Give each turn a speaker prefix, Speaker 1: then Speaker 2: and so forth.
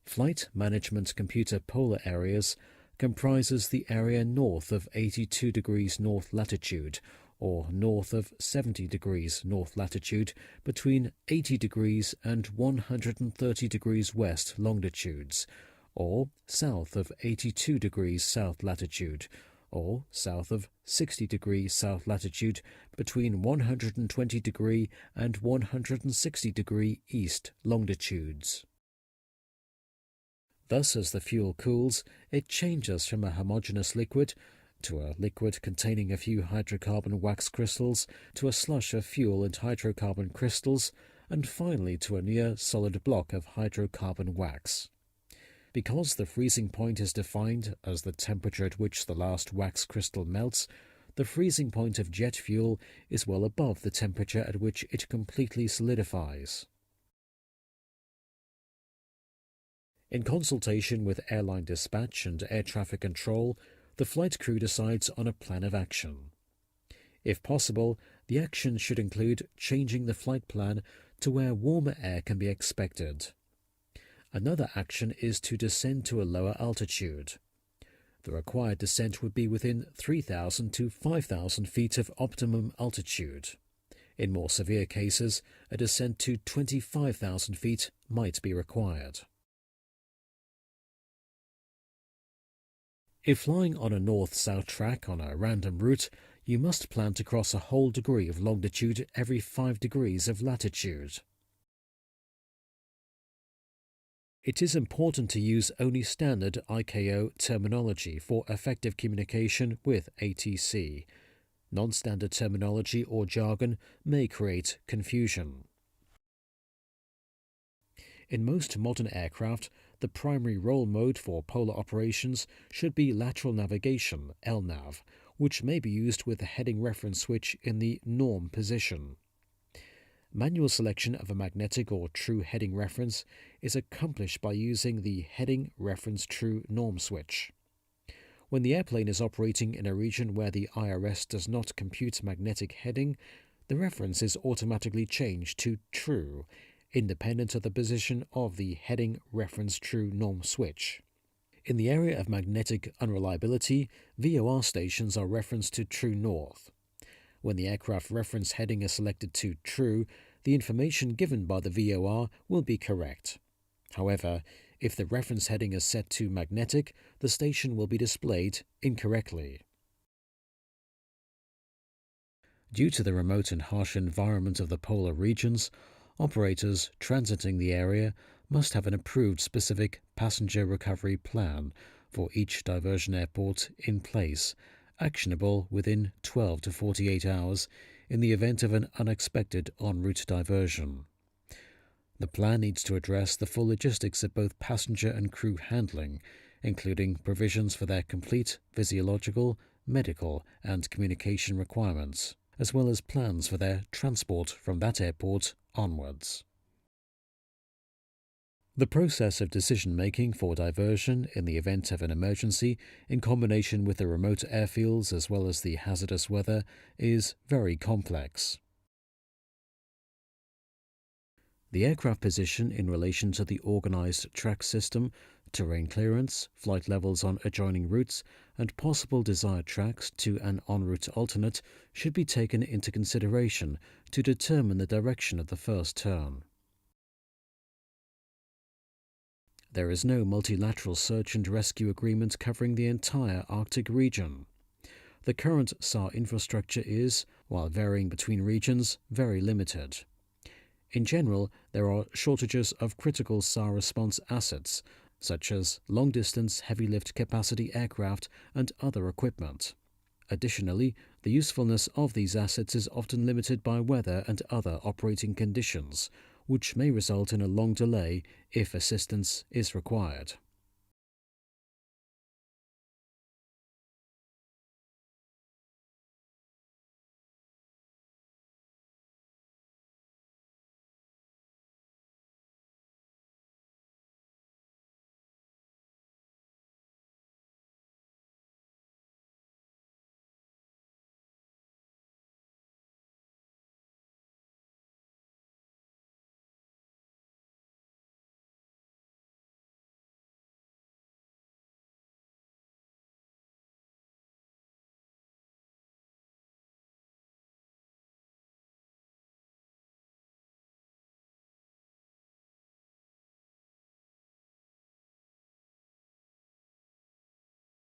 Speaker 1: Flight Management Computer Polar Areas comprises the area north of 82 degrees north latitude or north of 70 degrees north latitude between 80 degrees and 130 degrees west longitudes, or south of 82 degrees south latitude, or south of 60 degrees south latitude between 120 degree and 160 degree east longitudes. Thus, as the fuel cools, it changes from a homogeneous liquid to a liquid containing a few hydrocarbon wax crystals, to a slush of fuel and hydrocarbon crystals, and finally to a near solid block of hydrocarbon wax. Because the freezing point is defined as the temperature at which the last wax crystal melts, the freezing point of jet fuel is well above the temperature at which it completely solidifies. In consultation with airline dispatch and air traffic control, the flight crew decides on a plan of action. If possible, the action should include changing the flight plan to where warmer air can be expected. Another action is to descend to a lower altitude. The required descent would be within 3,000 to 5,000 feet of optimum altitude. In more severe cases, a descent to 25,000 feet might be required. If flying on a north-south track on a random route, you must plan to cross a whole degree of longitude every 5 degrees of latitude. It is important to use only standard ICAO terminology for effective communication with ATC. Non-standard terminology or jargon may create confusion. In most modern aircraft, the primary roll mode for polar operations should be lateral navigation, LNAV, which may be used with the heading reference switch in the norm position. Manual selection of a magnetic or true heading reference is accomplished by using the heading reference true norm switch. When the airplane is operating in a region where the IRS does not compute magnetic heading, the reference is automatically changed to true, independent of the position of the heading reference true norm switch. In the area of magnetic unreliability, VOR stations are referenced to true north. When the aircraft reference heading is selected to true, the information given by the VOR will be correct. However, if the reference heading is set to magnetic, the station will be displayed incorrectly. Due to the remote and harsh environment of the polar regions, operators transiting the area must have an approved specific passenger recovery plan for each diversion airport in place, actionable within 12 to 48 hours in the event of an unexpected en route diversion. The plan needs to address the full logistics of both passenger and crew handling, including provisions for their complete physiological, medical, and communication requirements, as well as plans for their transport from that airport onwards. The process of decision-making for diversion in the event of an emergency, in combination with the remote airfields as well as the hazardous weather, is very complex. The aircraft position in relation to the organized track system, terrain clearance, flight levels on adjoining routes, and possible desired tracks to an en route alternate should be taken into consideration to determine the direction of the first turn. There is no multilateral search and rescue agreement covering the entire Arctic region. The current SAR infrastructure is, while varying between regions, very limited. In general, there are shortages of critical SAR response assets, such as long-distance heavy-lift capacity aircraft and other equipment. Additionally, the usefulness of these assets is often limited by weather and other operating conditions, which may result in a long delay if assistance is required.